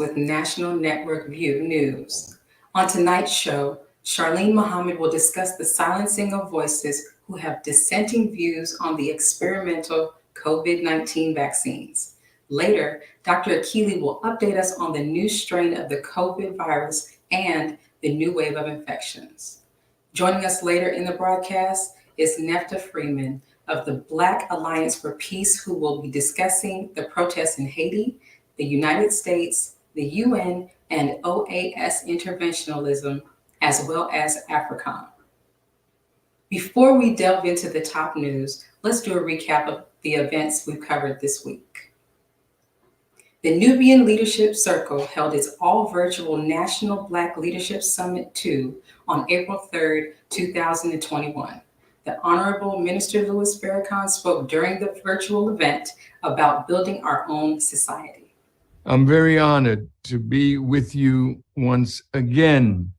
with National Network View News. On tonight's show, Charlene Muhammad will discuss the silencing of voices who have dissenting views on the experimental COVID-19 vaccines. Later, Dr. Akili will update us on the new strain of the COVID virus and the new wave of infections. Joining us later in the broadcast is Netfa Freeman of the Black Alliance for Peace, who will be discussing the protests in Haiti, the United States, the UN and OAS interventionism, as well as AFRICOM. Before we delve into the top news, let's do a recap of the events we've covered this week. The Nubian Leadership Circle held its all-virtual National Black Leadership Summit 2 on April 3rd, 2021. The Honorable Minister Louis Farrakhan spoke during the virtual event about building our own society. I'm very honored to be with you once again,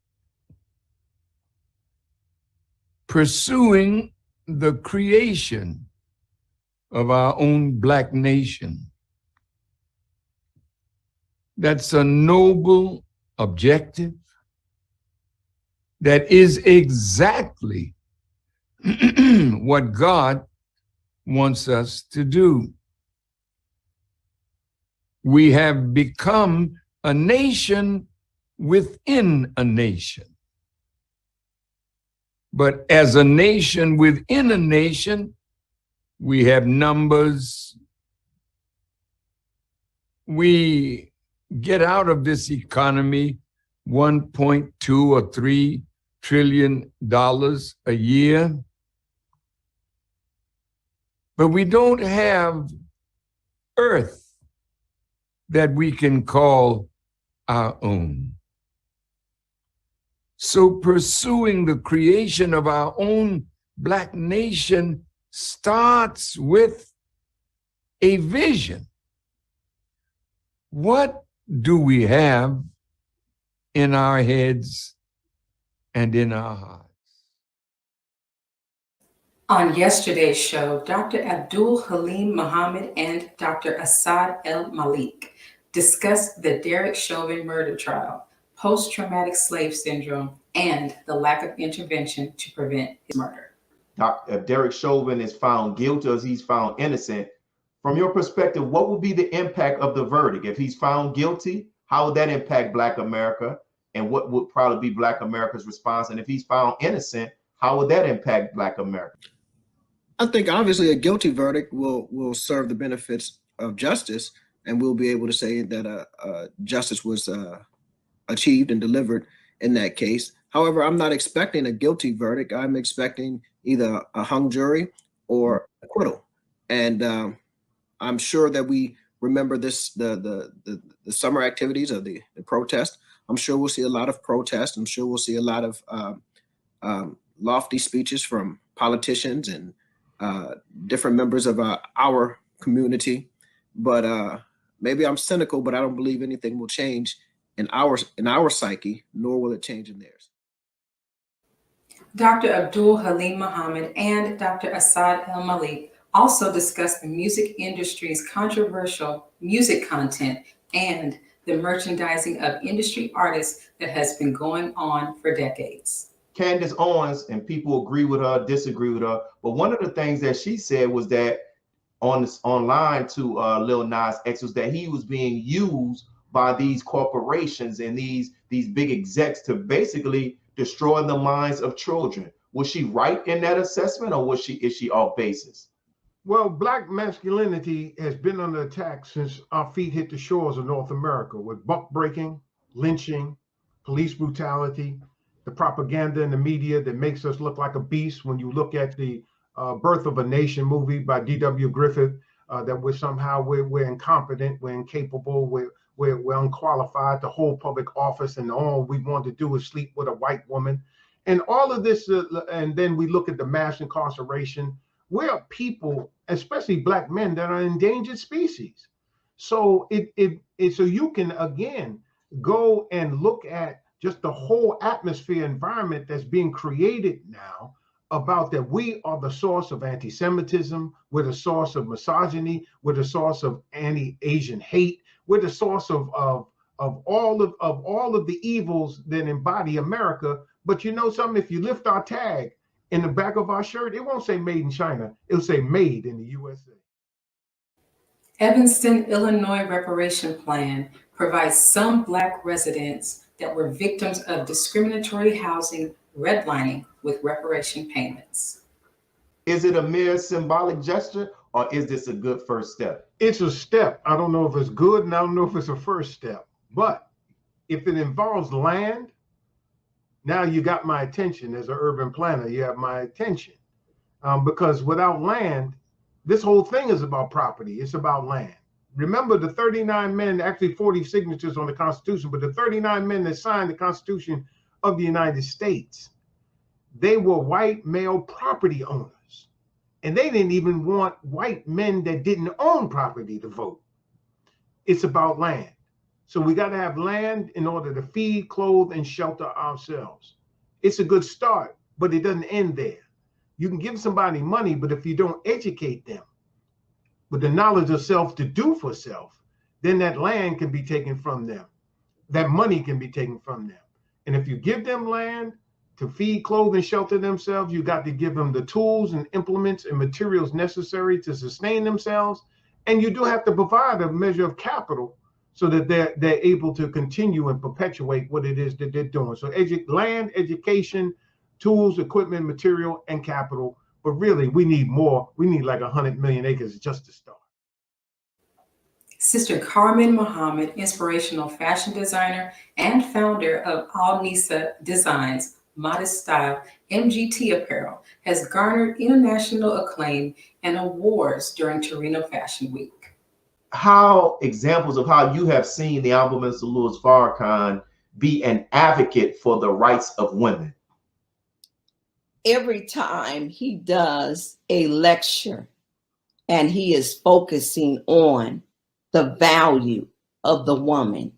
pursuing the creation of our own Black nation. That's a noble objective that is exactly what God wants us to do. We have become a nation within a nation. But as a nation within a nation, we have numbers. We get out of this economy $1.2 or $3 trillion a year. But we don't have earth that we can call our own. So pursuing the creation of our own Black nation starts with a vision. What do we have in our heads and in our hearts? On yesterday's show, Dr. Abdul Halim Muhammad and Dr. Asad El-Malik discussed the Derek Chauvin murder trial, post-traumatic slave syndrome, and the lack of intervention to prevent his murder. If Derek Chauvin is found guilty or he's found innocent, from your perspective, what would be the impact of the verdict? If he's found guilty, how would that impact Black America? And what would probably be Black America's response? And if he's found innocent, how would that impact Black America? I think obviously a guilty verdict will serve the benefits of justice, and we'll be able to say that justice was achieved and delivered in that case. However, I'm not expecting a guilty verdict. I'm expecting either a hung jury or acquittal. And I'm sure that we remember this, the summer activities of the protest. I'm sure we'll see a lot of protest. I'm sure we'll see a lot of lofty speeches from politicians and different members of our community. But maybe I'm cynical, but I don't believe anything will change in our psyche, nor will it change in theirs. Dr. Abdul Halim Muhammad and Dr. Asad El-Malik also discussed the music industry's controversial music content and the merchandising of industry artists that has been going on for decades. Candace Owens, and people agree with her, disagree with her, but one of the things that she said was that online to Lil Nas X was that he was being used by these corporations and these big execs to basically destroy the minds of children. Was she right in that assessment, or is she off basis? Well, Black masculinity has been under attack since our feet hit the shores of North America, with buck breaking, lynching, police brutality, the propaganda in the media that makes us look like a beast. When you look at the Birth of a Nation movie by D.W. Griffith, that we're incompetent, we're incapable, we're unqualified to hold public office, and all we want to do is sleep with a white woman. And all of this, and then we look at the mass incarceration. We're people, especially Black men, that are endangered species. So so you can again go and look at just the whole atmosphere environment that's being created now about that we are the source of anti-Semitism, we're the source of misogyny, we're the source of anti-Asian hate, we're the source of of all of the evils that embody America. But you know something? If you lift our tag in the back of our shirt, it won't say made in China. It'll say made in the USA. Evanston, Illinois reparation plan provides some Black residents that were victims of discriminatory housing redlining with reparation payments. Is it a mere symbolic gesture, or is this a good first step? It's a step. I don't know if it's good, and I don't know if it's a first step. But if it involves land, now you got my attention as an urban planner. You have my attention. Because without land, this whole thing is about property. It's about land. Remember the 39 men, actually 40 signatures on the Constitution, but the 39 men that signed the Constitution of the United States, they were white male property owners. And they didn't even want white men that didn't own property to vote. It's about land. So we got to have land in order to feed, clothe, and shelter ourselves. It's a good start, but it doesn't end there. You can give somebody money, but if you don't educate them with the knowledge of self to do for self, then that land can be taken from them. That money can be taken from them. And if you give them land to feed, clothe, and shelter themselves, you got to give them the tools and implements and materials necessary to sustain themselves. And you do have to provide a measure of capital so that they're able to continue and perpetuate what it is that they're doing. So land, education, tools, equipment, material, and capital. But really, we need more. We need like 100 million acres just to start. Sister Charlene Muhammad, inspirational fashion designer and founder of Al Nisa Designs, Modest Style, MGT apparel, has garnered international acclaim and awards during Torino Fashion Week. How examples of how you have seen the Honorable Minister Louis Farrakhan be an advocate for the rights of women? Every time he does a lecture and he is focusing on the value of the woman,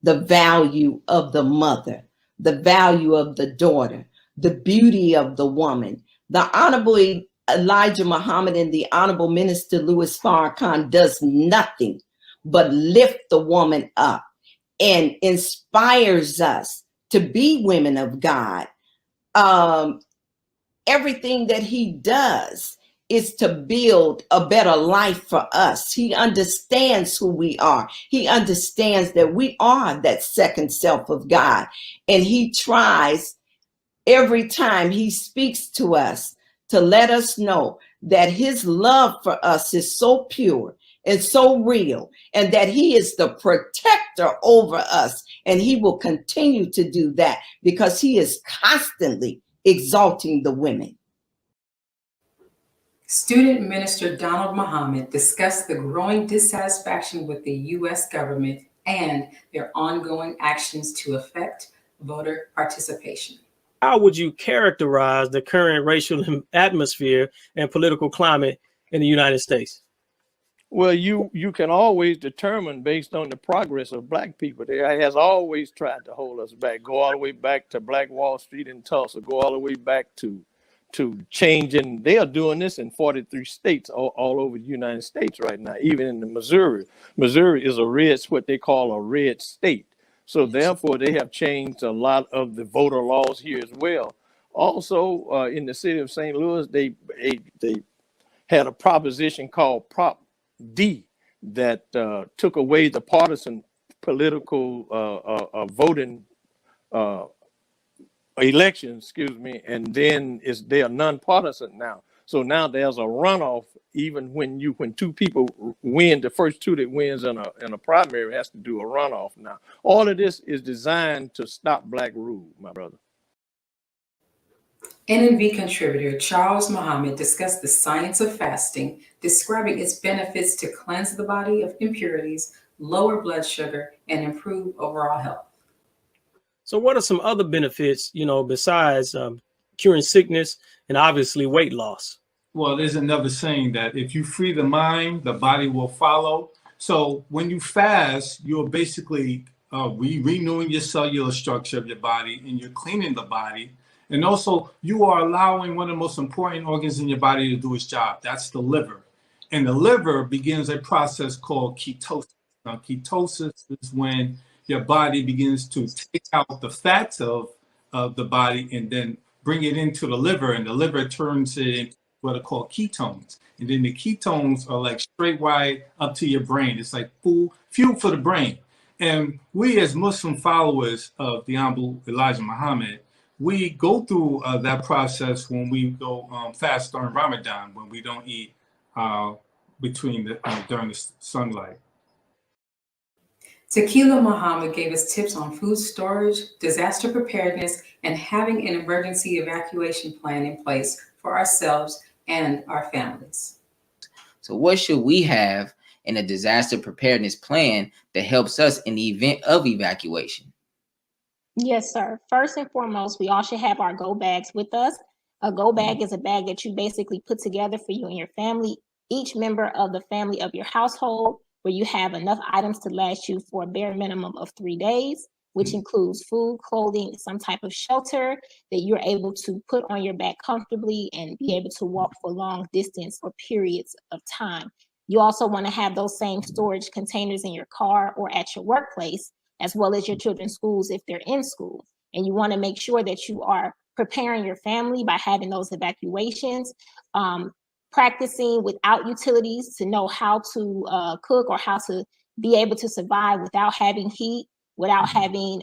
the value of the mother, the value of the daughter, the beauty of the woman, the Honorable Elijah Muhammad and the Honorable Minister Louis Farrakhan does nothing but lift the woman up and inspires us to be women of God. Everything that he does is to build a better life for us. He understands who we are. He understands that we are that second self of God. And he tries every time he speaks to us to let us know that his love for us is so pure and so real, and that he is the protector over us. And he will continue to do that because he is constantly exalting the women. Student Minister Donald Muhammad discussed the growing dissatisfaction with the U.S. government and their ongoing actions to affect voter participation. How would you characterize the current racial atmosphere and political climate in the United States? Well, you can always determine based on the progress of Black people. They has always tried to hold us back. Go all the way back to Black Wall Street in Tulsa. Go all the way back to changing. They are doing this in 43 states all over the United States right now, even in the Missouri. Missouri is what they call a red state. So therefore, they have changed a lot of the voter laws here as well. Also, in the city of St. Louis, they had a proposition called Prop D that took away the partisan political voting elections, and then they are nonpartisan now. So now there's a runoff. Even when two people win, the first two that wins in a primary has to do a runoff now. All of this is designed to stop Black rule, my brother. NNV contributor Charles Muhammad discussed the science of fasting, describing its benefits to cleanse the body of impurities, lower blood sugar, and improve overall health. So what are some other benefits, besides curing sickness and obviously weight loss? Well, there's another saying that if you free the mind, the body will follow. So when you fast, you're basically renewing your cellular structure of your body, and you're cleaning the body. And also, you are allowing one of the most important organs in your body to do its job. That's the liver. And the liver begins a process called ketosis. Now, ketosis is when your body begins to take out the fats of the body and then bring it into the liver, and the liver turns it into what are called ketones. And then the ketones are like straight wide up to your brain. It's like fuel for the brain. And we as Muslim followers of the Honorable Elijah Muhammad, we go through that process when we go fast during Ramadan, when we don't eat during the sunlight. Tequila Muhammad gave us tips on food storage, disaster preparedness, and having an emergency evacuation plan in place for ourselves and our families. So what should we have in a disaster preparedness plan that helps us in the event of evacuation? Yes, sir. First and foremost, we all should have our go bags with us. A go bag is a bag that you basically put together for you and your family, each member of the family of your household, where you have enough items to last you for a bare minimum of 3 days, which includes food, clothing, some type of shelter that you're able to put on your back comfortably and be able to walk for long distance or periods of time. You also want to have those same storage containers in your car or at your workplace, as well as your children's schools if they're in school. And you want to make sure that you are preparing your family by having those evacuations, practicing without utilities to know how to cook or how to be able to survive without having heat, without having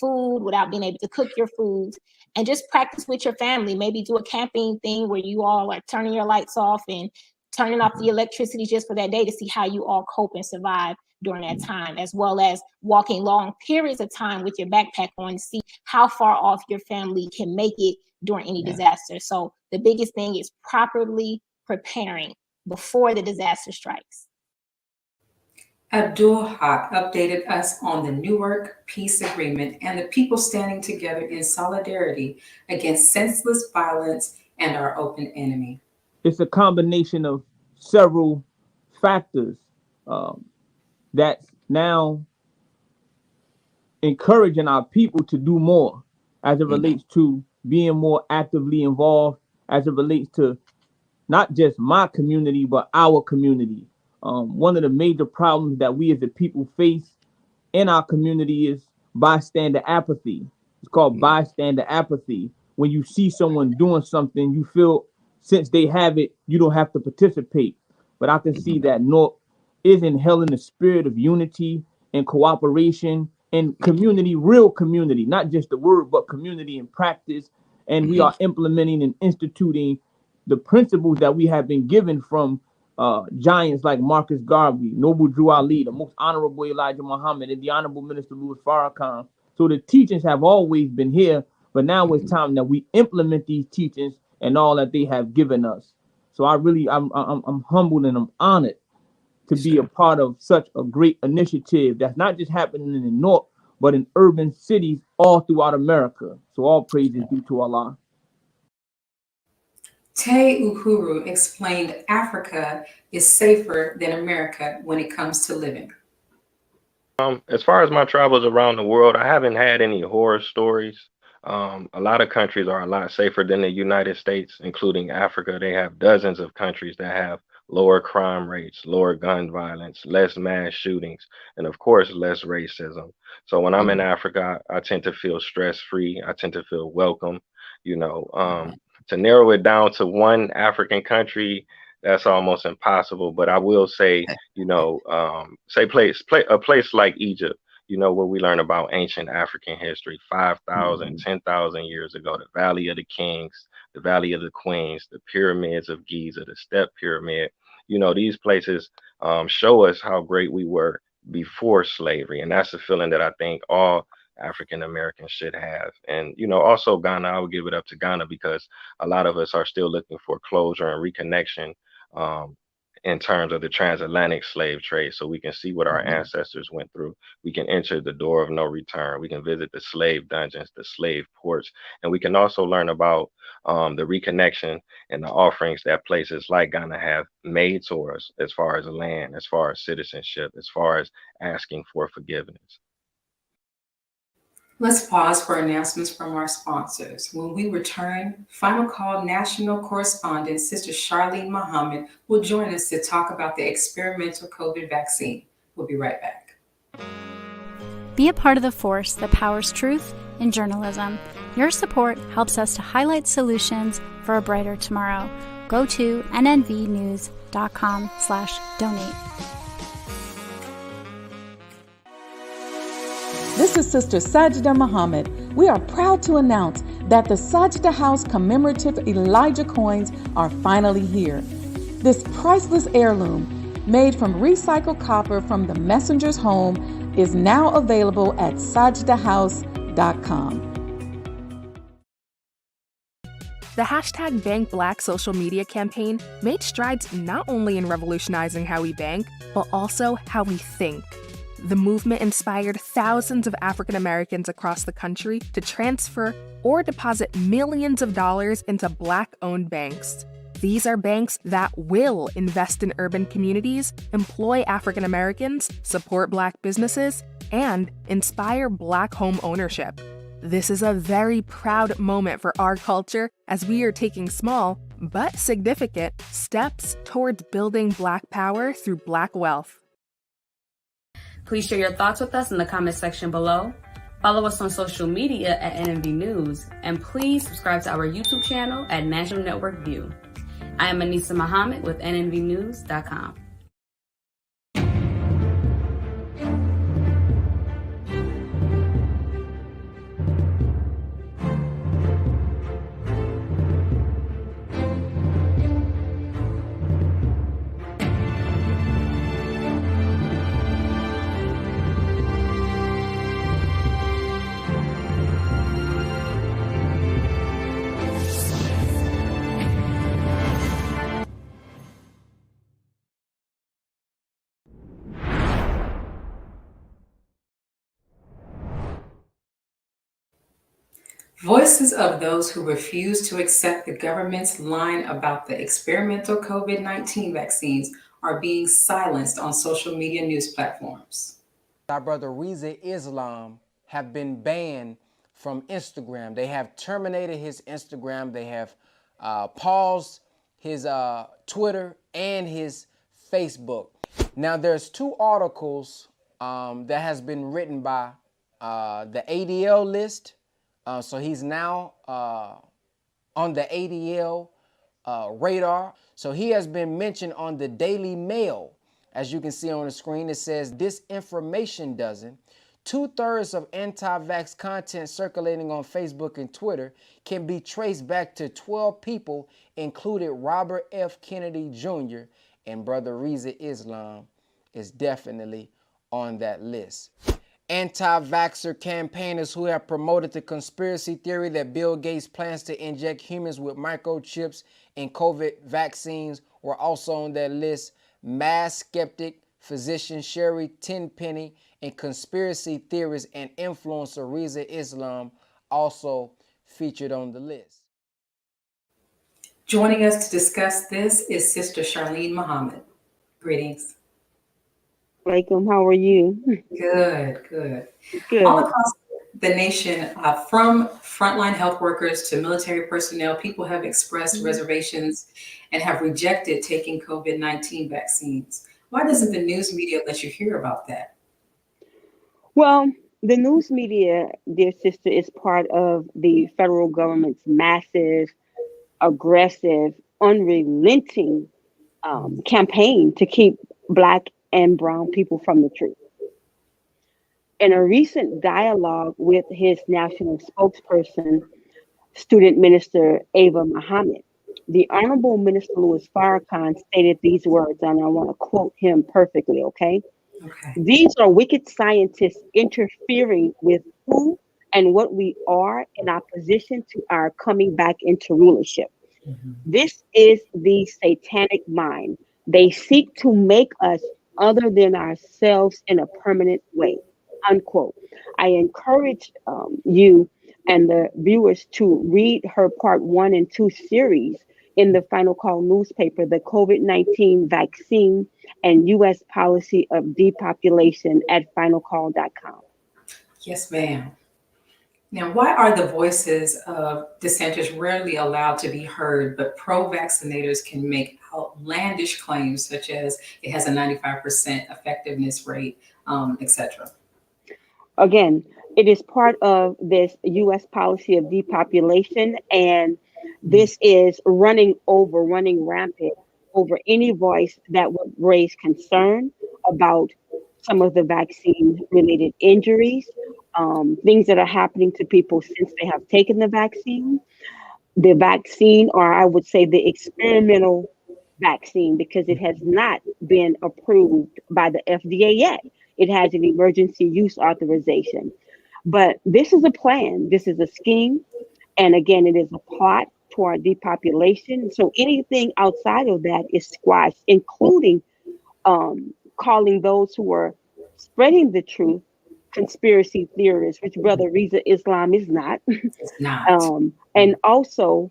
food, without being able to cook your food, and just practice with your family. Maybe do a camping thing where you all are turning your lights off and turning off the electricity just for that day to see how you all cope and survive during that time, as well as walking long periods of time with your backpack on to see how far off your family can make it during any disaster. So the biggest thing is properly preparing before the disaster strikes. Abdul Haq updated us on the Newark Peace Agreement and the people standing together in solidarity against senseless violence and our open enemy. It's a combination of several factors that's now encouraging our people to do more as it relates to being more actively involved, as it relates to not just my community, but our community. One of the major problems that we as a people face in our community is bystander apathy. It's called bystander apathy. When you see someone doing something, you feel since they have it, you don't have to participate. But I can see that North is inhaling the spirit of unity and cooperation and community, real community, not just the word, but community in practice. And we are implementing and instituting the principles that we have been given from giants like Marcus Garvey, Noble Drew Ali, the most honorable Elijah Muhammad, and the honorable Minister Louis Farrakhan. So the teachings have always been here, but now it's time that we implement these teachings and all that they have given us. So I'm humbled and I'm honored to be a part of such a great initiative that's not just happening in the North, but in urban cities all throughout America. So all praise is due to Allah. Tay Uhuru explained Africa is safer than America when it comes to living. As far as my travels around the world, I haven't had any horror stories. A lot of countries are a lot safer than the United States, including Africa. They have dozens of countries that have lower crime rates, lower gun violence, less mass shootings, and of course, less racism. So when I'm in Africa, I tend to feel stress-free. I tend to feel welcome. To narrow it down to one African country, that's almost impossible. But I will say, a place like Egypt, where we learn about ancient African history, 5,000, 10,000 years ago, the Valley of the Kings, the Valley of the Queens, the pyramids of Giza, the Step Pyramid. These places show us how great we were before slavery. And that's a feeling that I think all African Americans should have. And, also Ghana, I would give it up to Ghana because a lot of us are still looking for closure and reconnection in terms of the transatlantic slave trade, so we can see what our ancestors went through. We can enter the door of no return. We can visit the slave dungeons, the slave ports, and we can also learn about the reconnection and the offerings that places like Ghana have made to us as far as land, as far as citizenship, as far as asking for forgiveness. Let's pause for announcements from our sponsors. When we return, Final Call national correspondent Sister Charlene Muhammad will join us to talk about the experimental COVID vaccine. We'll be right back. Be a part of the force that powers truth in journalism. Your support helps us to highlight solutions for a brighter tomorrow. Go to nnvnews.com/donate. This is Sister Sajida Muhammad. We are proud to announce that the Sajida House commemorative Elijah coins are finally here. This priceless heirloom, made from recycled copper from the messenger's home, is now available at sajidahouse.com. The hashtag Bank Black social media campaign made strides not only in revolutionizing how we bank, but also how we think. The movement inspired thousands of African Americans across the country to transfer or deposit millions of dollars into Black-owned banks. These are banks that will invest in urban communities, employ African Americans, support Black businesses, and inspire Black home ownership. This is a very proud moment for our culture as we are taking small but significant steps towards building Black power through Black wealth. Please share your thoughts with us in the comment section below. Follow us on social media at NNV News, and please subscribe to our YouTube channel at National Network View. I am Anissa Muhammad with nnvnews.com. Voices of those who refuse to accept the government's line about the experimental COVID-19 vaccines are being silenced on social media news platforms. Our brother Reza Islam have been banned from Instagram. They have terminated his Instagram. They have paused his Twitter and his Facebook. Now there's two articles that has been written by the ADL list. So he's now on the ADL radar. So he has been mentioned on the Daily Mail. As you can see on the screen, it says disinformation dozen. 2/3 of anti-vax content circulating on Facebook and Twitter can be traced back to 12 people, including Robert F. Kennedy Jr. and Brother Reza Islam is definitely on that list. Anti-vaxxer campaigners who have promoted the conspiracy theory that Bill Gates plans to inject humans with microchips in COVID vaccines were also on that list. Mass skeptic, physician Sherry Tenpenny, and conspiracy theorist and influencer Reza Islam also featured on the list. Joining us to discuss this is Sister Charlene Muhammad. Greetings. Alaikum, how are you? Good, good. Good. All across the nation, from frontline health workers to military personnel, people have expressed reservations and have rejected taking COVID-19 vaccines. Why doesn't the news media let you hear about that? Well, the news media, dear sister, is part of the federal government's massive, aggressive, unrelenting campaign to keep Black and brown people from the truth. In a recent dialogue with his national spokesperson, student minister Ava Muhammad, the Honorable Minister Louis Farrakhan stated these words, and I want to quote him perfectly, okay? These are wicked scientists interfering with who and what we are in opposition to our coming back into rulership. This is the satanic mind. They seek to make us other than ourselves in a permanent way, unquote. I encourage you and the viewers to read her part 1 and 2 series in the Final Call newspaper, the COVID-19 vaccine and U.S. policy of depopulation at finalcall.com. Yes, ma'am. Now, why are the voices of dissenters rarely allowed to be heard, but pro-vaccinators can make outlandish claims such as it has a 95% effectiveness rate, etc.? again, it is part of this U.S. policy of depopulation, and this is running rampant over any voice that would raise concern about some of the vaccine-related injuries, things that are happening to people since they have taken the vaccine. The vaccine, or I would say the experimental vaccine, because it has not been approved by the FDA yet. It has an emergency use authorization. But this is a plan, this is a scheme, and again, it is a plot toward depopulation. So anything outside of that is squashed, including calling those who are spreading the truth conspiracy theorists, which Brother Reza Islam is not. It's not. And also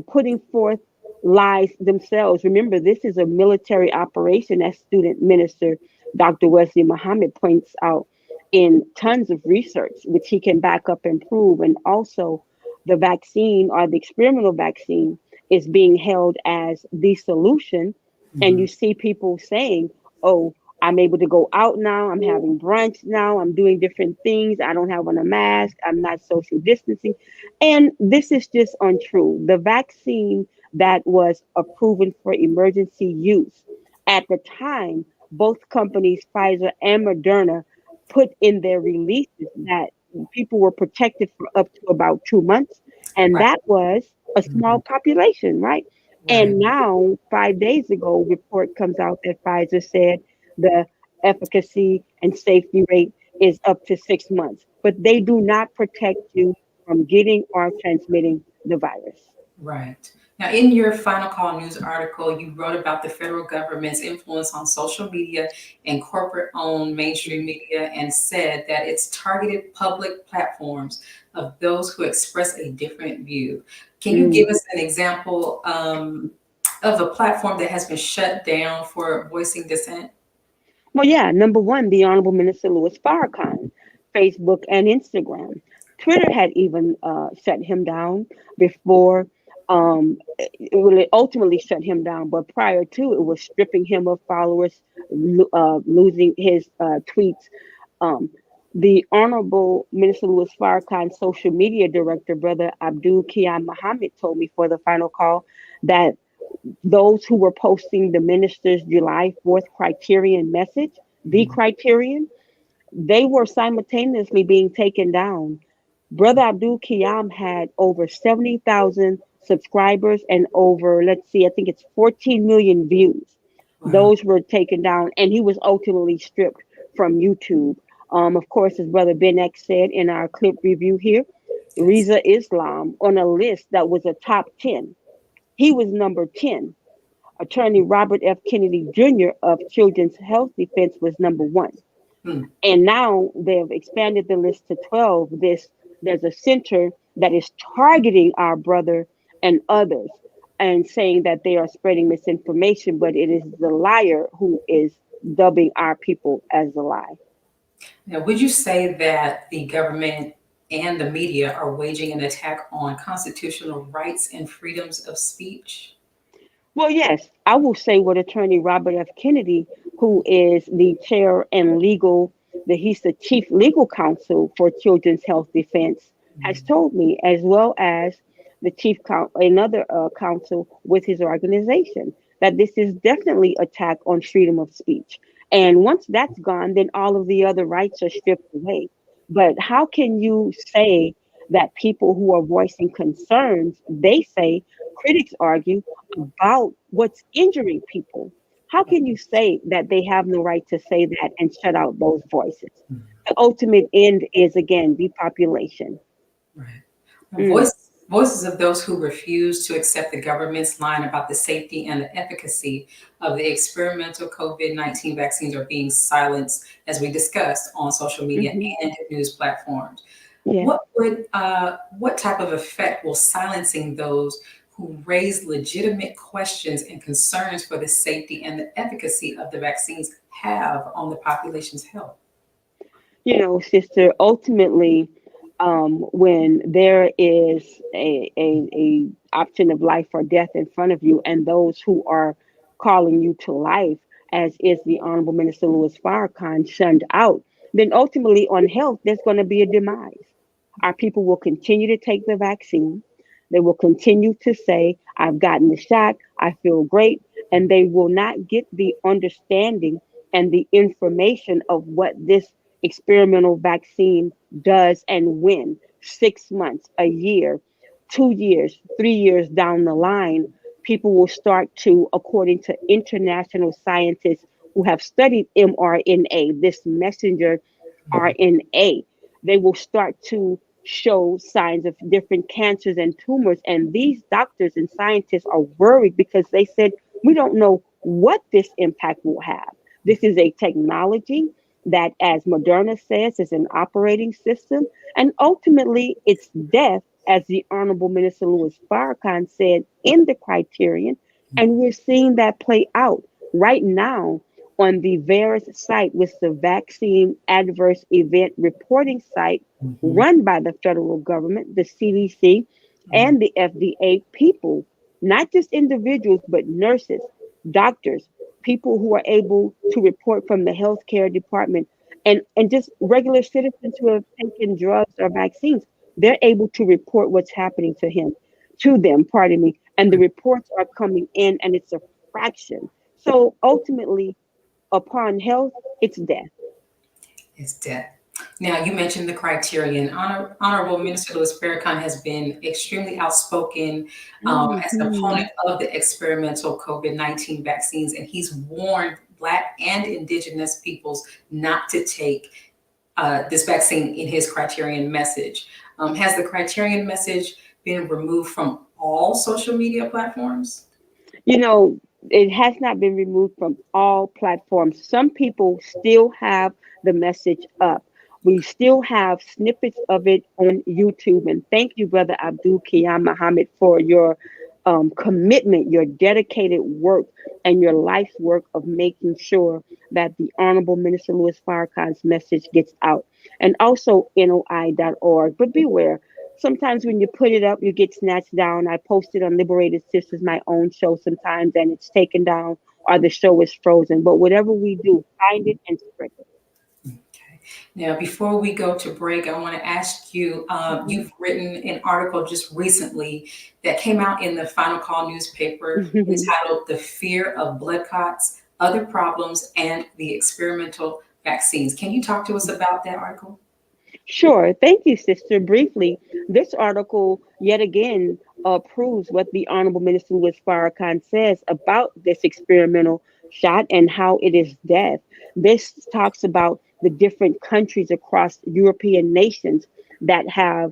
putting forth lies themselves. Remember, this is a military operation, as student minister Dr. Wesley Muhammad points out in tons of research, which he can back up and prove. And also the vaccine, or the experimental vaccine, is being held as the solution. And you see people saying, oh, I'm able to go out now, I'm having brunch now, I'm doing different things, I don't have on a mask, I'm not social distancing. And this is just untrue. The vaccine that was approved for emergency use, at the time, both companies, Pfizer and Moderna, put in their releases that people were protected for up to about 2 months. And that was a small population, right? And now, 5 days ago, report comes out that Pfizer said the efficacy and safety rate is up to 6 months, but they do not protect you from getting or transmitting the virus. Right. Now, in your Final Call News article, you wrote about the federal government's influence on social media and corporate-owned mainstream media, and said that it's targeted public platforms of those who express a different view. Can you give us an example of a platform that has been shut down for voicing dissent? Well, yeah, number one, the Honorable Minister Louis Farrakhan, Facebook and Instagram. Twitter had even shut him down before. It ultimately shut him down, but prior to it was stripping him of followers, losing his tweets. The Honorable Minister Louis Farrakhan, social media director, Brother Abdul Qiyam Muhammad, told me for the Final Call that those who were posting the minister's July 4th criterion message, the criterion, they were simultaneously being taken down. Brother Abdul Qiyam had over 70,000 subscribers and over, let's see, I think it's 14 million views. Those were taken down, and he was ultimately stripped from YouTube. Of course, as Brother Ben X said in our clip review here, Reza Islam on a list that was a top 10. He was number 10. Attorney Robert F. Kennedy Jr. of Children's Health Defense was number 1. And now they've expanded the list to 12. There's a center that is targeting our brother and others and saying that they are spreading misinformation, but it is the liar who is dubbing our people as the lie. Now, would you say that the government and the media are waging an attack on constitutional rights and freedoms of speech? Well, yes, I will say what Attorney Robert F. Kennedy, who is the chair and he's the chief legal counsel for Children's Health Defense, has told me, as well as the chief another counsel with his organization, that this is definitely attack on freedom of speech. And once that's gone, then all of the other rights are stripped away. But how can you say that people who are voicing concerns, they say, critics argue, about what's injuring people? How can you say that they have no right to say that and shut out those voices? The ultimate end is, again, depopulation. Right. Voices of those who refuse to accept the government's line about the safety and the efficacy of the experimental COVID-19 vaccines are being silenced, as we discussed, on social media and news platforms. Yeah. What type of effect will silencing those who raise legitimate questions and concerns for the safety and the efficacy of the vaccines have on the population's health? You know, sister, ultimately, when there is a option of life or death in front of you, and those who are calling you to life, as is the Honorable Minister Louis Farrakhan, shunned out then ultimately on health, there's going to be a demise. Our people will continue to take the vaccine. They will continue to say, I've gotten the shot, I feel great, and they will not get the understanding and the information of what this experimental vaccine does and when 6 months, a year, 2 years, 3 years down the line, people will start to, according to international scientists who have studied mRNA, this messenger RNA, they will start to show signs of different cancers and tumors. And these doctors and scientists are worried because they said, we don't know what this impact will have. This is a technology that, as Moderna says, is an operating system. And ultimately, it's death, as the Honorable Minister Louis Farrakhan said in the criterion. And we're seeing that play out right now on the VAERS site, with the vaccine adverse event reporting site run by the federal government, the CDC, and the FDA. People, not just individuals, but nurses, doctors, people who are able to report from the healthcare department, and just regular citizens who have taken drugs or vaccines, they're able to report what's happening to them, and the reports are coming in, and it's a fraction. So ultimately, upon health, it's death. It's death. Now, you mentioned the criterion. Honorable Minister Louis Farrakhan has been extremely outspoken as an opponent of the experimental COVID-19 vaccines, and he's warned Black and Indigenous peoples not to take this vaccine in his criterion message. Has the criterion message been removed from all social media platforms? You know, it has not been removed from all platforms. Some people still have the message up. We still have snippets of it on YouTube. And thank you, Brother Abdul Qiyam Muhammad, for your commitment, your dedicated work, and your life's work of making sure that the Honorable Minister Louis Farrakhan's message gets out. And also NOI.org. But beware, sometimes when you put it up, you get snatched down. I posted on Liberated Sisters, my own show sometimes, and it's taken down or the show is frozen. But whatever we do, find it and spread it. Now, before we go to break, I want to ask you, you've written an article just recently that came out in the Final Call newspaper entitled "The Fear of Blood Clots, Other Problems, and the Experimental Vaccines." Can you talk to us about that article? Sure. Thank you, sister. Briefly, this article yet again proves what the Honorable Minister Louis Farrakhan says about this experimental shot and how it is death. This talks about the different countries across European nations that have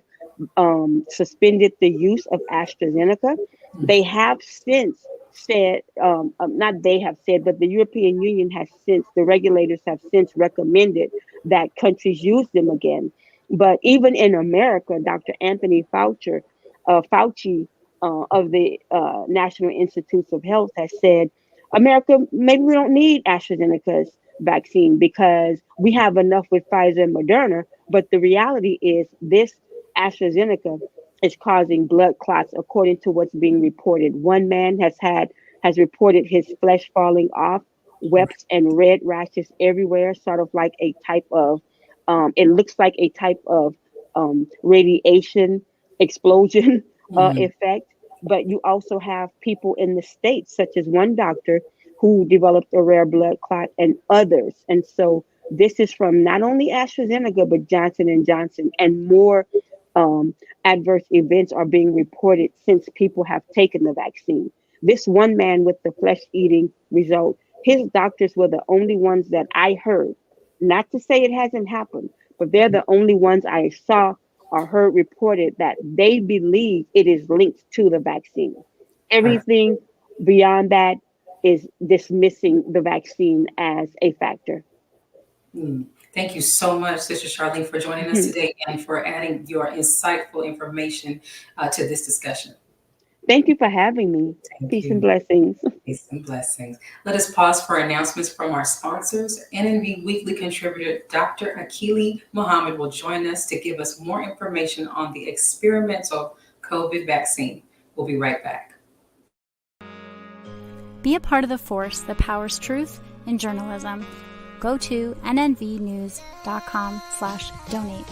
suspended the use of AstraZeneca. They have since said, not they have said, but the European Union has since, the regulators have since recommended that countries use them again. But even in America, Dr. Anthony Fauci of the National Institutes of Health has said, America, maybe we don't need AstraZeneca's vaccine because we have enough with Pfizer and Moderna. But the reality is this AstraZeneca is causing blood clots, according to what's being reported. One man has reported his flesh falling off, webs and red rashes everywhere, sort of like a type of, it looks like a type of radiation explosion effect. But you also have people in the States, such as one doctor who developed a rare blood clot and others. And so this is from not only AstraZeneca, but Johnson & Johnson, and more adverse events are being reported since people have taken the vaccine. This one man with the flesh-eating result, his doctors were the only ones that I heard, not to say it hasn't happened, but they're the only ones I saw or heard reported that they believe it is linked to the vaccine. Everything beyond that is dismissing the vaccine as a factor. Thank you so much, Sister Charlene, for joining us today and for adding your insightful information to this discussion. Thank you for having me. Peace and blessings. Peace and blessings. Let us pause for announcements from our sponsors. NNV Weekly contributor Dr. Akili Muhammad will join us to give us more information on the experimental COVID vaccine. We'll be right back. Be a part of the force that powers truth in journalism. go to nnvnews.com/donate.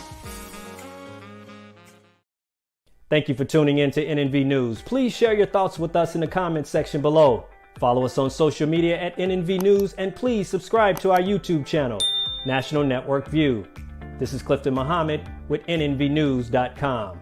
Thank you for tuning in to NNV News. Please share your thoughts with us in the comments section below. Follow us on social media at NNV News, and please subscribe to our YouTube channel, National Network View. This is Clifton Muhammad with nnvnews.com.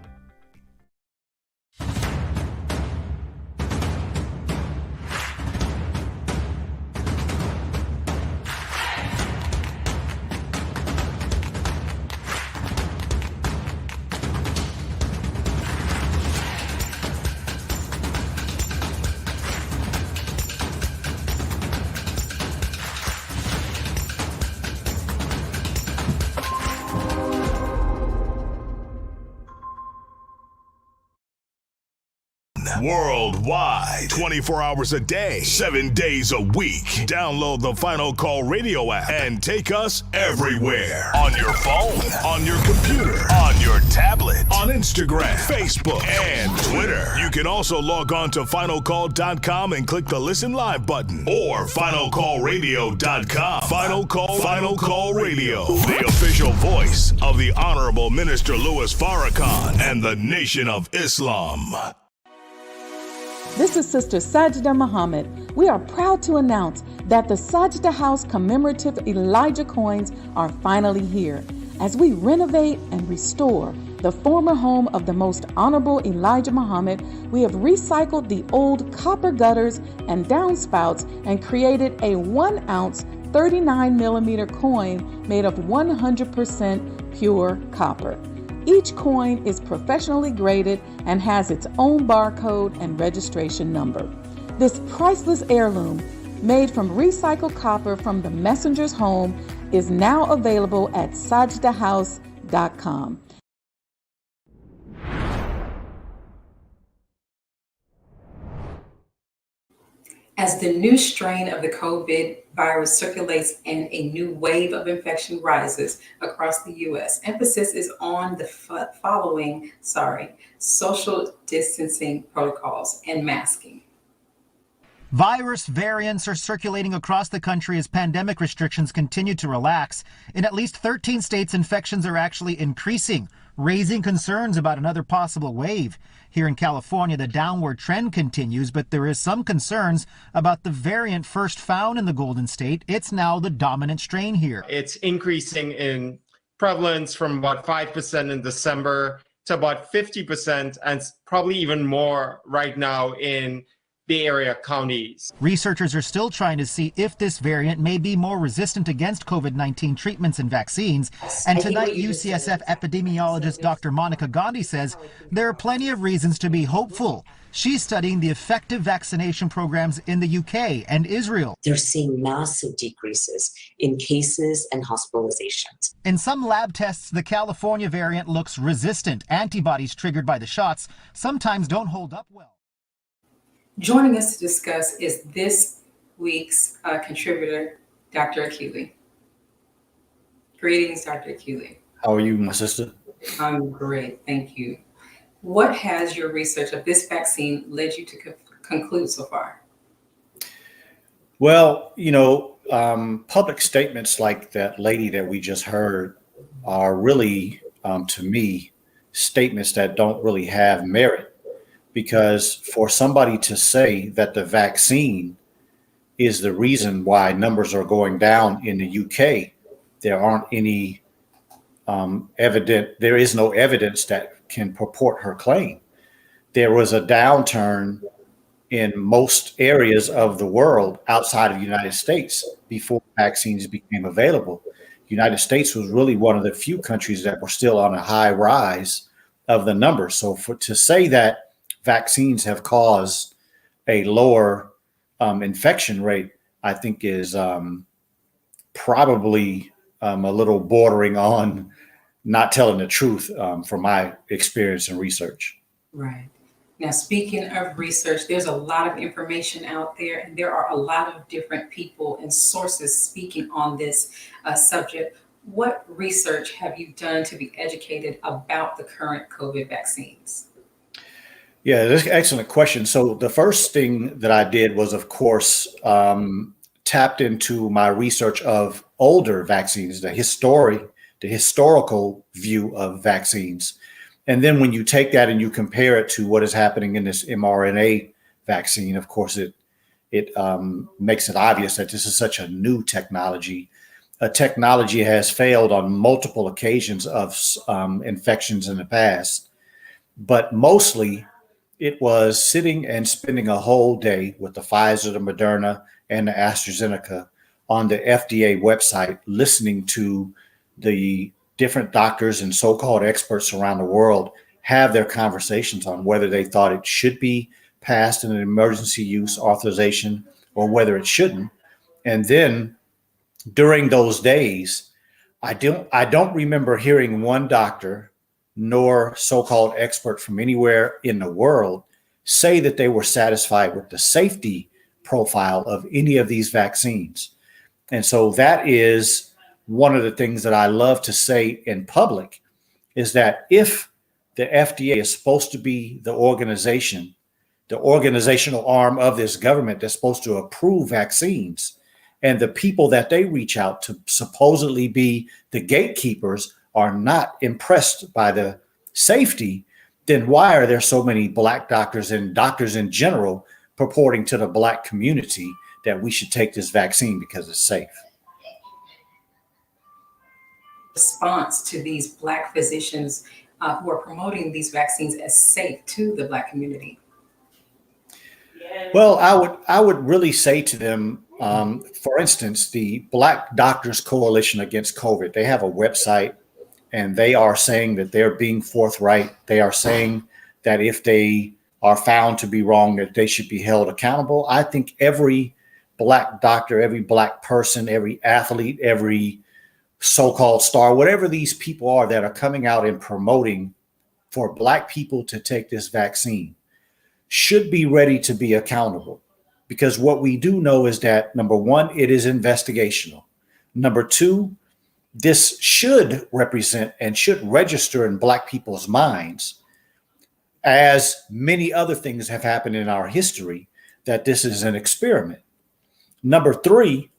Worldwide, 24 hours a day, 7 days a week. Download the Final Call Radio app and take us everywhere. On your phone, on your computer, on your tablet, on Instagram, Facebook, and Twitter. You can also log on to finalcall.com and click the Listen Live button, or finalcallradio.com. Final Call Radio, the official voice of the Honorable Minister Louis Farrakhan and the Nation of Islam. This is Sister Sajda Muhammad. We are proud to announce that the Sajda House commemorative Elijah coins are finally here. As we renovate and restore the former home of the Most Honorable Elijah Muhammad, we have recycled the old copper gutters and downspouts and created a 1-ounce 39mm coin made of 100% pure copper. Each coin is professionally graded and has its own barcode and registration number. This priceless heirloom, made from recycled copper from the messenger's home, is now available at sajdahouse.com. As the new strain of the COVID virus circulates and a new wave of infection rises across the U.S., emphasis is on the following social distancing protocols and masking. Virus variants are circulating across the country as pandemic restrictions continue to relax. In at least 13 states, infections are actually increasing, raising concerns about another possible wave. Here in California, the downward trend continues, but there is some concerns about the variant first found in the Golden State. It's now the dominant strain here. It's increasing in prevalence from about 5% in December to about 50%, and probably even more right now in Bay Area counties. Researchers are still trying to see if this variant may be more resistant against COVID-19 treatments and vaccines. And tonight, UCSF epidemiologist Dr. Monica Gandhi says there are plenty of reasons to be hopeful. She's studying the effective vaccination programs in the UK and Israel. They're seeing massive decreases in cases and hospitalizations. In some lab tests, the California variant looks resistant. Antibodies triggered by the shots sometimes don't hold up well. Joining us to discuss is this week's contributor, Dr. Akili. Greetings, Dr. Akili. How are you, my sister? I'm great, thank you. What has your research of this vaccine led you to conclude so far? Well, public statements like that lady that we just heard are really, to me, statements that don't really have merit. Because for somebody to say that the vaccine is the reason why numbers are going down in the UK, there aren't any there is no evidence that can purport her claim. There was a downturn in most areas of the world outside of the United States before vaccines became available. The United States was really one of the few countries that were still on a high rise of the numbers. So to say that vaccines have caused a lower infection rate, I think is probably a little bordering on not telling the truth from my experience and research. Right. Now, speaking of research, there's a lot of information out there, and there are a lot of different people and sources speaking on this subject. What research have you done to be educated about the current COVID vaccines? Yeah, that's an excellent question. So the first thing that I did was, of course, tapped into my research of older vaccines, the historical view of vaccines. And then when you take that and you compare it to what is happening in this mRNA vaccine, of course, it makes it obvious that this is such a new technology. A technology has failed on multiple occasions of infections in the past, but mostly it was sitting and spending a whole day with the Pfizer, the Moderna, and the AstraZeneca on the FDA website, listening to the different doctors and so-called experts around the world have their conversations on whether they thought it should be passed in an emergency use authorization or whether it shouldn't. And then during those days, I don't remember hearing one doctor nor so-called expert from anywhere in the world say that they were satisfied with the safety profile of any of these vaccines. And so that is one of the things that I love to say in public, is that if the FDA is supposed to be the organization, the organizational arm of this government that's supposed to approve vaccines, and the people that they reach out to supposedly be the gatekeepers are not impressed by the safety, then why are there so many Black doctors and doctors in general purporting to the Black community that we should take this vaccine because it's safe? Response to these Black physicians who are promoting these vaccines as safe to the Black community? Well, I would really say to them, for instance, the Black Doctors Coalition Against COVID, they have a website, and they are saying that they're being forthright. They are saying that if they are found to be wrong, that they should be held accountable. I think every Black doctor, every Black person, every athlete, every so-called star, whatever these people are that are coming out and promoting for Black people to take this vaccine, should be ready to be accountable. Because what we do know is that, number one, it is investigational. Number two, this should represent and should register in Black people's minds, as many other things have happened in our history, that this is an experiment. Number three,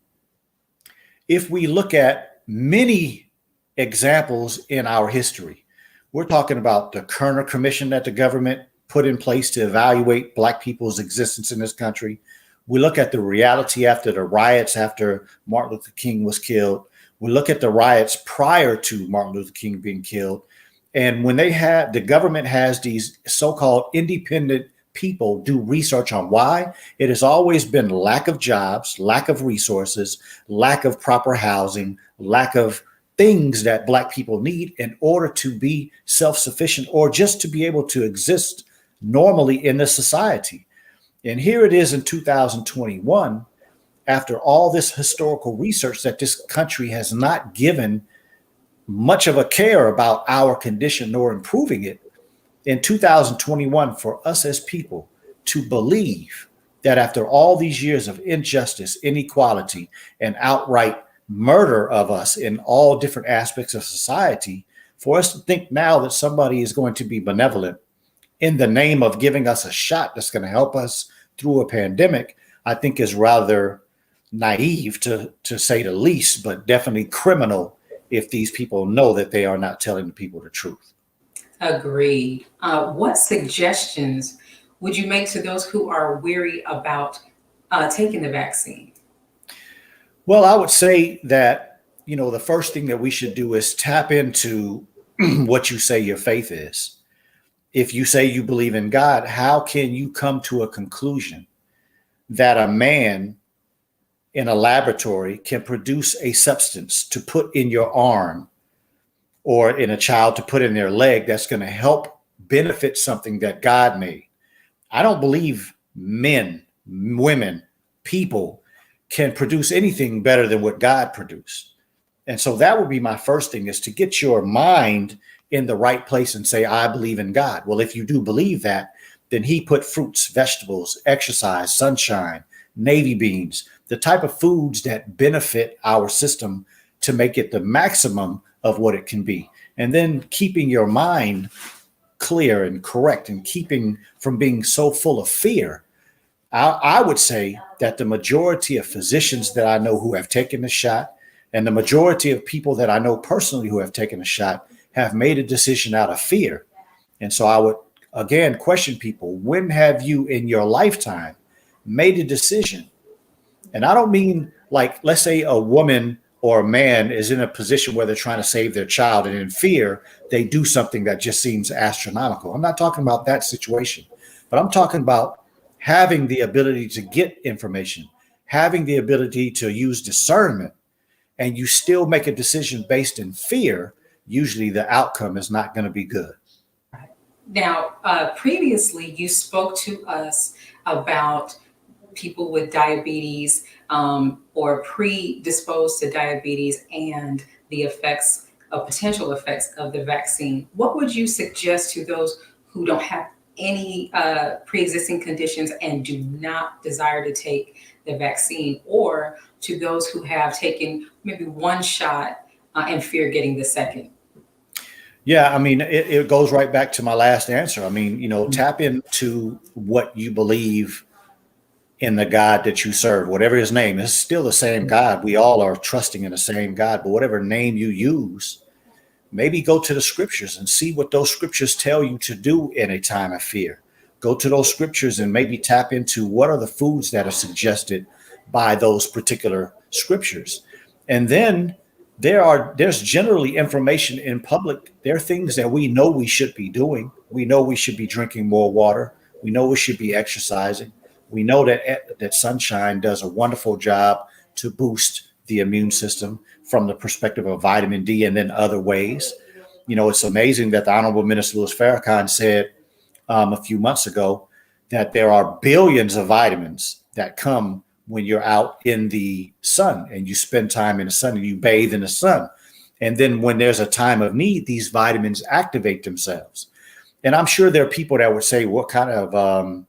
if we look at many examples in our history, we're talking about the Kerner Commission that the government put in place to evaluate Black people's existence in this country. We look at the reality after the riots after Martin Luther King was killed. We look at the riots prior to Martin Luther King being killed. And when the government has these so-called independent people do research on why, it has always been lack of jobs, lack of resources, lack of proper housing, lack of things that Black people need in order to be self-sufficient or just to be able to exist normally in this society. And here it is in 2021, after all this historical research, that this country has not given much of a care about our condition nor improving it. In 2021, for us as people to believe that after all these years of injustice, inequality, and outright murder of us in all different aspects of society, for us to think now that somebody is going to be benevolent in the name of giving us a shot that's going to help us through a pandemic, I think is rather naive to say the least, but definitely criminal if these people know that they are not telling the people the truth. Agreed. What suggestions would you make to those who are weary about taking the vaccine? Well, I would say that, the first thing that we should do is tap into what you say your faith is. If you say you believe in God, how can you come to a conclusion that a man in a laboratory can produce a substance to put in your arm or in a child to put in their leg that's going to help benefit something that God made? I don't believe men, women, people can produce anything better than what God produced. And so that would be my first thing, is to get your mind in the right place and say, I believe in God. Well, if you do believe that, then he put fruits, vegetables, exercise, sunshine, navy beans, the type of foods that benefit our system to make it the maximum of what it can be. And then keeping your mind clear and correct and keeping from being so full of fear. I would say that the majority of physicians that I know who have taken the shot, and the majority of people that I know personally who have taken a shot, have made a decision out of fear. And so I would, again, question people, when have you in your lifetime made a decision? And I don't mean like, let's say a woman or a man is in a position where they're trying to save their child, and in fear, they do something that just seems astronomical. I'm not talking about that situation, but I'm talking about having the ability to get information, having the ability to use discernment, and you still make a decision based in fear. Usually the outcome is not going to be good. Now, previously you spoke to us about people with diabetes or predisposed to diabetes and the effects of potential effects of the vaccine. What would you suggest to those who don't have any pre-existing conditions and do not desire to take the vaccine, or to those who have taken maybe one shot and fear getting the second? Yeah, I mean, it goes right back to my last answer. I mean, tap into what you believe in the God that you serve, whatever his name is, still the same God. We all are trusting in the same God, but whatever name you use, maybe go to the scriptures and see what those scriptures tell you to do in a time of fear. Go to those scriptures and maybe tap into what are the foods that are suggested by those particular scriptures. And then there's generally information in public. There are things that we know we should be doing. We know we should be drinking more water. We know we should be exercising. We know that sunshine does a wonderful job to boost the immune system from the perspective of vitamin D and then other ways. It's amazing that the Honorable Minister Louis Farrakhan said a few months ago that there are billions of vitamins that come when you're out in the sun and you spend time in the sun and you bathe in the sun. And then when there's a time of need, these vitamins activate themselves. And I'm sure there are people that would say, what kind of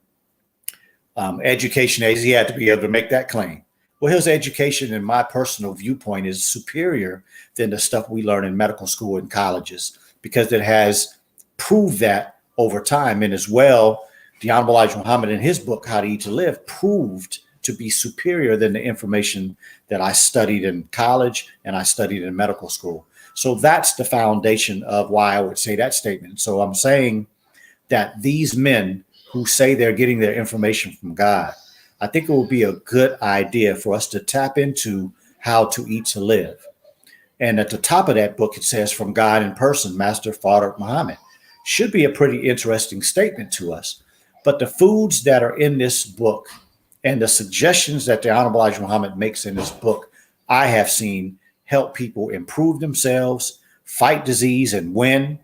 education has he had to be able to make that claim? Well, his education, in my personal viewpoint, is superior than the stuff we learn in medical school and colleges, because it has proved that over time. And as well, the Honorable Elijah Muhammad in his book, How to Eat to Live, proved to be superior than the information that I studied in college and I studied in medical school. So that's the foundation of why I would say that statement. So I'm saying that these men who say they're getting their information from God, I think it will be a good idea for us to tap into How to Eat to Live. And at the top of that book, it says, from God in person, Master Father Muhammad. Should be a pretty interesting statement to us. But the foods that are in this book and the suggestions that the Honorable Elijah Muhammad makes in this book, I have seen help people improve themselves, fight disease and win,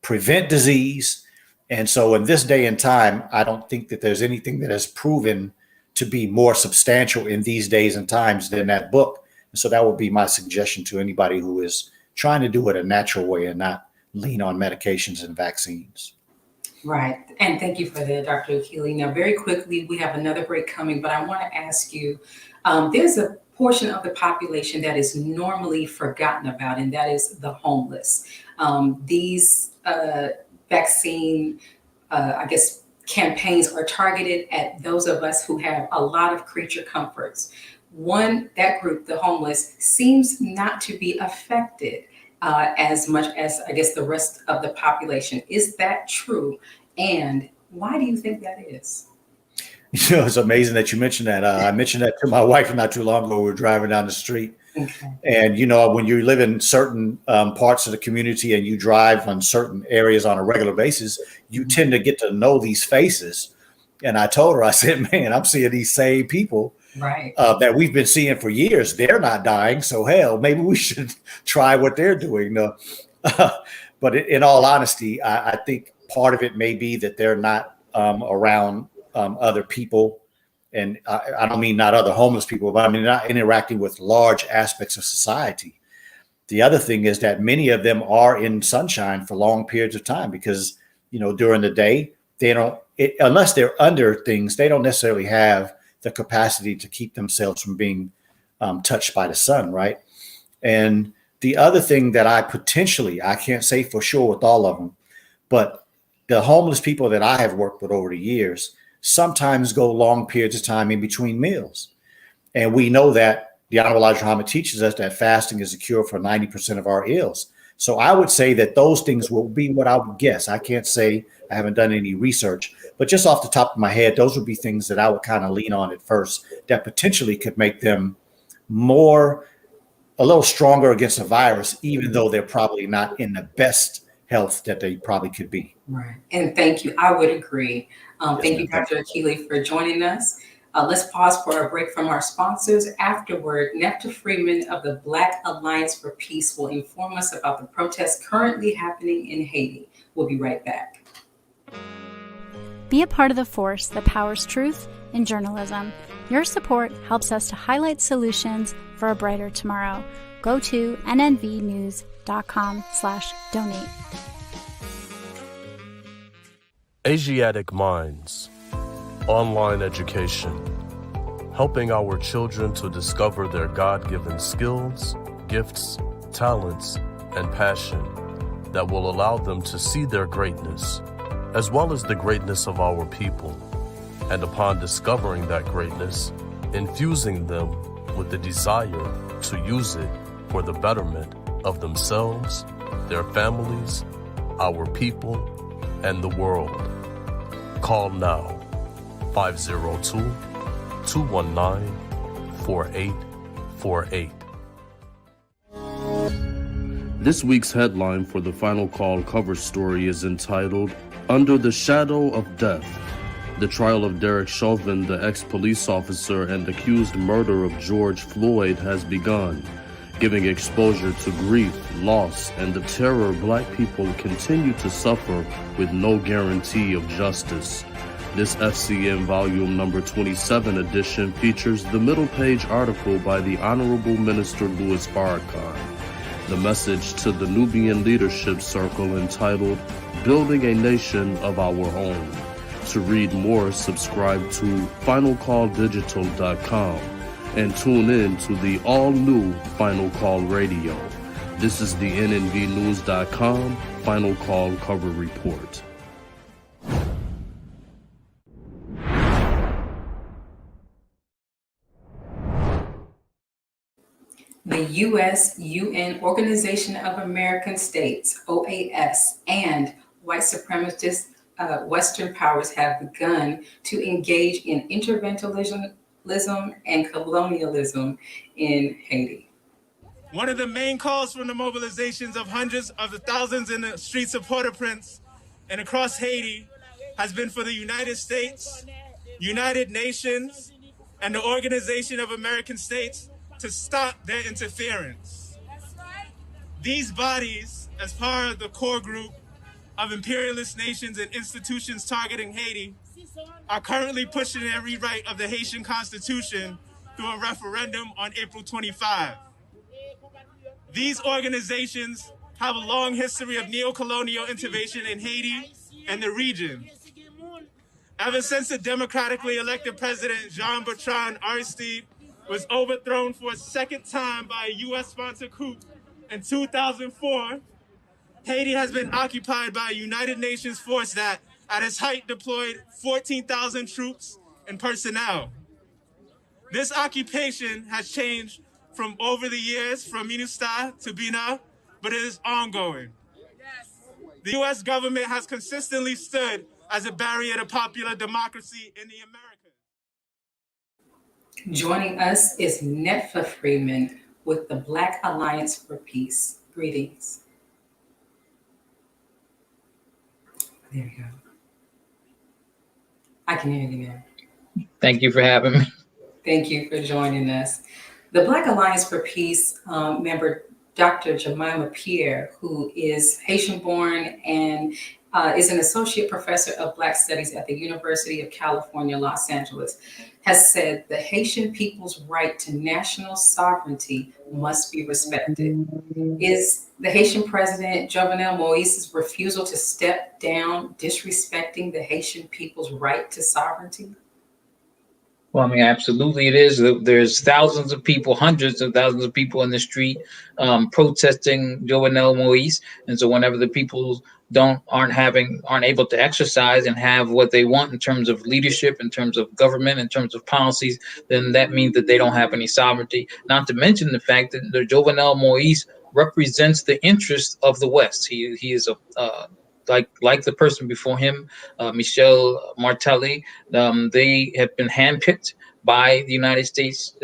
prevent disease. And so in this day and time, I don't think that there's anything that has proven to be more substantial in these days and times than that book. And so that would be my suggestion to anybody who is trying to do it a natural way and not lean on medications and vaccines. Right. And thank you for that, Dr. Akili. Now, very quickly, we have another break coming, but I want to ask you, there's a portion of the population that is normally forgotten about, and that is the homeless. These vaccine, campaigns are targeted at those of us who have a lot of creature comforts. That group, the homeless, seems not to be affected as much as, the rest of the population. Is that true? And why do you think that is? It's amazing that you mentioned that. I mentioned that to my wife not too long ago. We were driving down the street. Okay. And, when you live in certain parts of the community and you drive on certain areas on a regular basis, you tend to get to know these faces. And I told her, I said, man, I'm seeing these same people that we've been seeing for years. They're not dying. So, hell, maybe we should try what they're doing. No. But in all honesty, I think part of it may be that they're not around other people. And I don't mean not other homeless people, but I mean not interacting with large aspects of society. The other thing is that many of them are in sunshine for long periods of time because, during the day, they don't, unless they're under things, they don't necessarily have the capacity to keep themselves from being touched by the sun, right? And the other thing that I can't say for sure with all of them, but the homeless people that I have worked with over the years sometimes go long periods of time in between meals. And we know that the Honorable Elijah Muhammad teaches us that fasting is a cure for 90% of our ills. So I would say that those things will be what I would guess. I can't say, I haven't done any research, but just off the top of my head, those would be things that I would kind of lean on at first that potentially could make them a little stronger against the virus, even though they're probably not in the best health that they probably could be. Right. And thank you. I would agree. Thank you, Dr. Akili, for joining us. Let's pause for a break from our sponsors. Afterward, Netfa Freeman of the Black Alliance for Peace will inform us about the protests currently happening in Haiti. We'll be right back. Be a part of the force that powers truth in journalism. Your support helps us to highlight solutions for a brighter tomorrow. Go to nnvnews.com/donate. Asiatic Minds. Online education. Helping our children to discover their God-given skills, gifts, talents, and passion that will allow them to see their greatness, as well as the greatness of our people. And upon discovering that greatness, infusing them with the desire to use it for the betterment of themselves, their families, our people, and the world. Call now, 502-219-4848. This week's headline for the Final Call cover story is entitled, Under the Shadow of Death. The trial of Derek Chauvin, the ex-police officer and accused murder of George Floyd, has begun, giving exposure to grief, loss, and the terror Black people continue to suffer with no guarantee of justice. This FCM Volume Number 27 edition features the middle page article by the Honorable Minister Louis Farrakhan, the message to the Nubian Leadership Circle entitled, Building a Nation of Our Own. To read more, subscribe to finalcalldigital.com and tune in to the all-new Final Call Radio. This is the nnvnews.com Final Call Cover Report. The U.S. UN Organization of American States, OAS, and white supremacist Western powers have begun to engage in interventionism and colonialism in Haiti. One of the main calls from the mobilizations of hundreds of the thousands in the streets of Port-au-Prince and across Haiti has been for the United States, United Nations, and the Organization of American States to stop their interference. These bodies, as part of the core group of imperialist nations and institutions targeting Haiti, are currently pushing a rewrite of the Haitian Constitution through a referendum on April 25. These organizations have a long history of neo-colonial intervention in Haiti and the region. Ever since the democratically elected president Jean-Bertrand Aristide was overthrown for a second time by a U.S.-sponsored coup in 2004, Haiti has been occupied by a United Nations force that, at its height, deployed 14,000 troops and personnel. This occupation has changed from over the years, from MINUSTAH to BINA, but it is ongoing. The U.S. government has consistently stood as a barrier to popular democracy in the Americas. Joining us is Netfa Freeman with the Black Alliance for Peace. Greetings. There you go. I can hear you now. Thank you for having me. Thank you for joining us. The Black Alliance for Peace member, Dr. Jemima Pierre, who is Haitian-born and is an associate professor of Black Studies at the University of California, Los Angeles, has said the Haitian people's right to national sovereignty must be respected. Is the Haitian president, Jovenel Moise's refusal to step down disrespecting the Haitian people's right to sovereignty? Well, I mean, absolutely, it is. There's thousands of people, hundreds of thousands of people in the street protesting Jovenel Moise, and so whenever the people aren't able to exercise and have what they want in terms of leadership, in terms of government, in terms of policies, then that means that they don't have any sovereignty. Not to mention the fact that the Jovenel Moise represents the interest of the West. He is a like the person before him, Michel Martelly. They have been handpicked by the United States,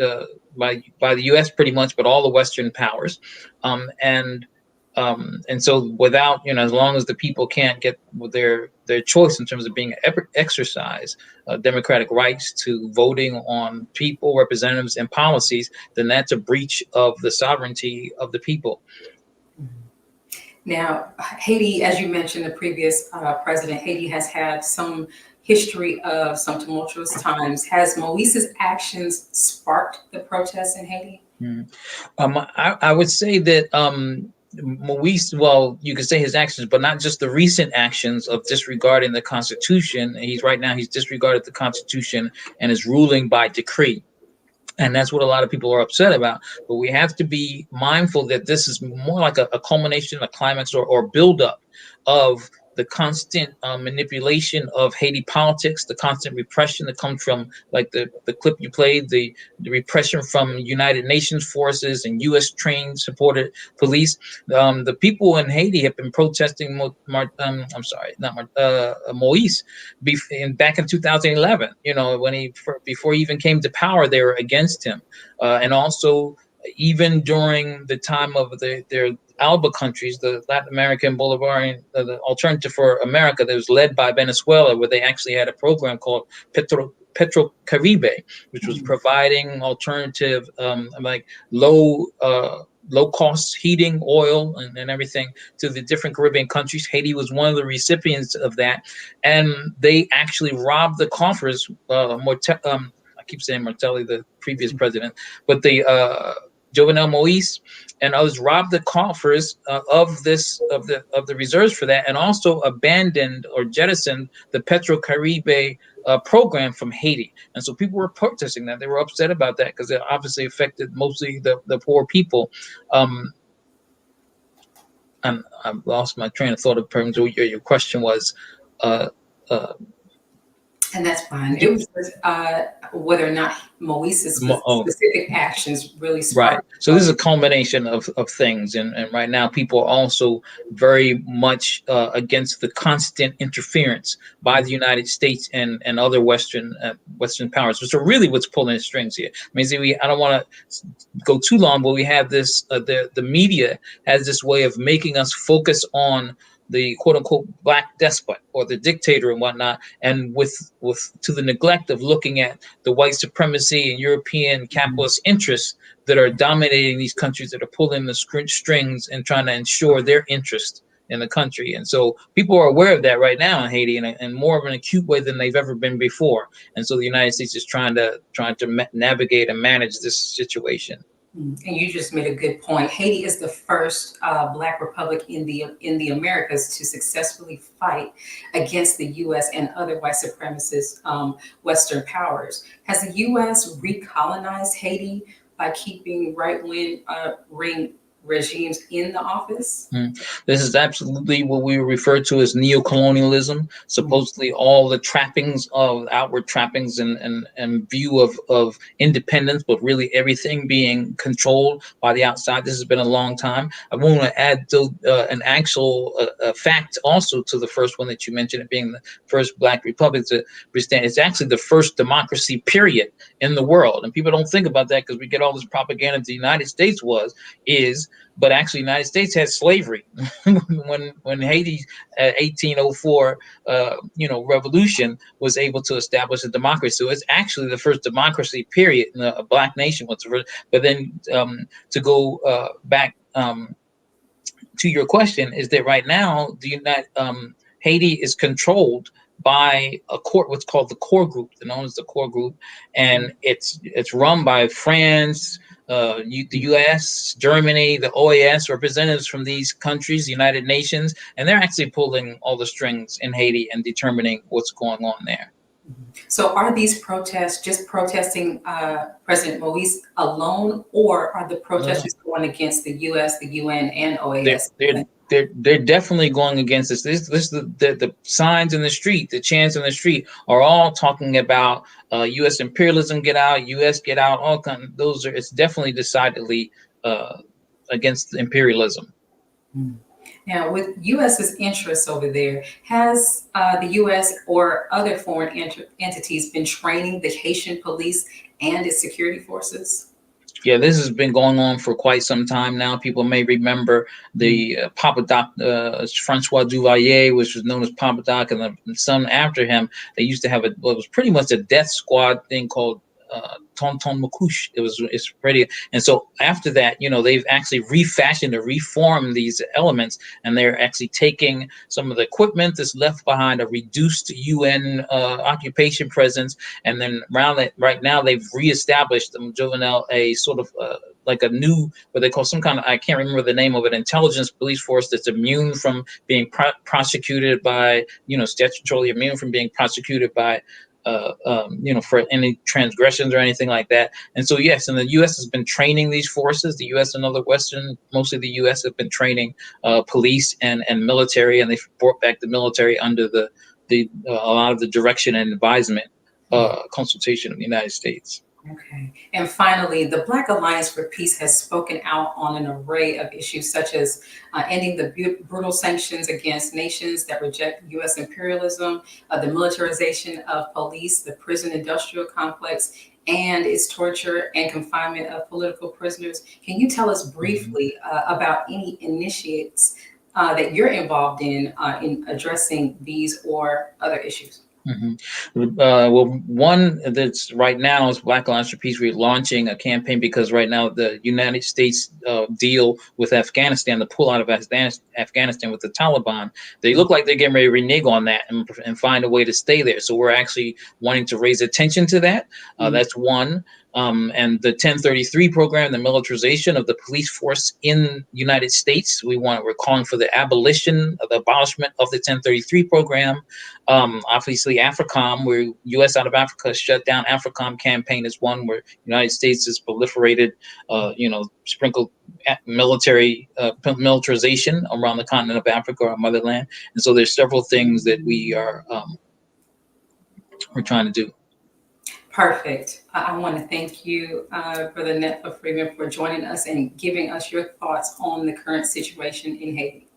by the U.S. pretty much, but all the Western powers, and so without, as long as the people can't get their choice in terms of being exercise democratic rights to voting on people, representatives, and policies, then that's a breach of the sovereignty of the people. Now, Haiti, as you mentioned, the previous president, Haiti has had some history of some tumultuous times. Has Moise's actions sparked the protests in Haiti? I would say that Moise, well, you could say his actions, but not just the recent actions of disregarding the Constitution. He's disregarded the Constitution and is ruling by decree. And that's what a lot of people are upset about. But we have to be mindful that this is more like a culmination, a climax, or buildup of the constant manipulation of Haiti politics, the constant repression that comes from, like the clip you played, the repression from United Nations forces and U.S. trained supported police. The people in Haiti have been protesting Moise back in 2011. Before he even came to power, they were against him, and also even during the time of their ALBA countries, the Latin American Bolivarian, the Alternative for America, that was led by Venezuela, where they actually had a program called PetroCaribe, which was providing alternative, like low cost heating, oil, and everything to the different Caribbean countries. Haiti was one of the recipients of that, and they actually robbed the coffers. I keep saying Martelly, the previous president, but the Jovenel Moise and others robbed the coffers of the reserves for that, and also abandoned or jettisoned the PetroCaribe program from Haiti. And so people were protesting that. They were upset about that because it obviously affected mostly the poor people. And I've lost my train of thought in terms of your question was. And that's fine. It was whether or not Moise's specific actions really sparked. Right. So this is a culmination of things. And right now, people are also very much against the constant interference by the United States and other Western powers, which are really what's pulling the strings here. I mean, I don't want to go too long, but we have this, the media has this way of making us focus on the quote unquote black despot or the dictator and whatnot, and with to the neglect of looking at the white supremacy and European capitalist interests that are dominating these countries, that are pulling the strings and trying to ensure their interest in the country. And so people are aware of that right now in Haiti, in more of an acute way than they've ever been before. And so the United States is trying to navigate and manage this situation. And you just made a good point. Haiti is the first Black republic in the Americas to successfully fight against the U.S. and other white supremacist Western powers. Has the U.S. recolonized Haiti by keeping right-wing regimes in the office? This is absolutely what we refer to as neocolonialism. Supposedly all the trappings of outward trappings and view of independence, but really everything being controlled by the outside. This has been a long time. I want to add an actual fact also to the first one that you mentioned, it being the first Black republic to stand. It's actually the first democracy period in the world. And people don't think about that because we get all this propaganda the United States but actually the United States had slavery. when Haiti 1804 revolution was able to establish a democracy. So it's actually the first democracy period. A Black nation was the first. But then to go back to your question is that right now Haiti is controlled by what's called the core group, known as the core group, and it's run by France, the U.S., Germany, the OAS, representatives from these countries, the United Nations, and they're actually pulling all the strings in Haiti and determining what's going on there. So are these protests just protesting President Moise alone, or are the protesters going against the U.S., the UN, and OAS? They're definitely going against this. The signs in the street, the chants in the street are all talking about U.S. imperialism, get out, U.S. get out, all kind of, those are, it's definitely decidedly against imperialism. Now, with U.S.'s interests over there, has the U.S. or other foreign entities been training the Haitian police and its security forces? Yeah, this has been going on for quite some time now. People may remember the Papa Doc, Francois Duvalier, which was known as Papa Doc, and the son after him. They used to have what was pretty much a death squad thing called Tonton Makouche. It's pretty, and so after that, they've actually refashioned or reformed these elements, and they're actually taking some of the equipment that's left behind, a reduced UN occupation presence, and then right now they've reestablished Jovenel a sort of like a new, what they call some kind of, I can't remember the name of it, intelligence police force that's immune from being prosecuted by, statutorily immune from being prosecuted by for any transgressions or anything like that. And so, yes, and the U.S. has been training these forces. The U.S. and other Western, mostly the U.S. have been training police and military, and they've brought back the military under a lot of the direction and advisement consultation of the United States. Okay. And finally, the Black Alliance for Peace has spoken out on an array of issues, such as ending the brutal sanctions against nations that reject U.S. imperialism, the militarization of police, the prison industrial complex, and its torture and confinement of political prisoners. Can you tell us briefly about any initiates that you're involved in addressing these or other issues? Well, one that's right now is Black Alliance for Peace. We're launching a campaign because right now the United States deal with Afghanistan, the pull out of Afghanistan with the Taliban, they look like they're getting ready to renege on that and find a way to stay there. So we're actually wanting to raise attention to that. That's one. And the 1033 program, the militarization of the police force in the United States, we're calling for the abolishment of the 1033 program. Obviously, AFRICOM, where U.S. out of Africa shut down AFRICOM campaign is one where the United States has proliferated, sprinkled military militarization around the continent of Africa, our motherland. And so there's several things that we're trying to do. Perfect. I want to thank you, Brother Netfa Freeman, for joining us and giving us your thoughts on the current situation in Haiti.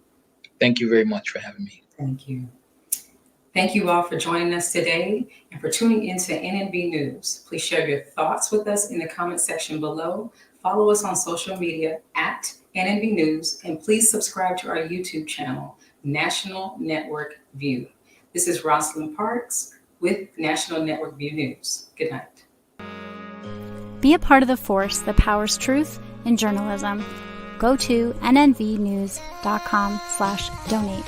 Thank you very much for having me. Thank you. Thank you all for joining us today and for tuning into NNV News. Please share your thoughts with us in the comment section below. Follow us on social media at NNV News, and please subscribe to our YouTube channel, National Network View. This is Rosalind Parks with National Network View News. Good night. Be a part of the force that powers truth in journalism. Go to nnvnews.com/donate.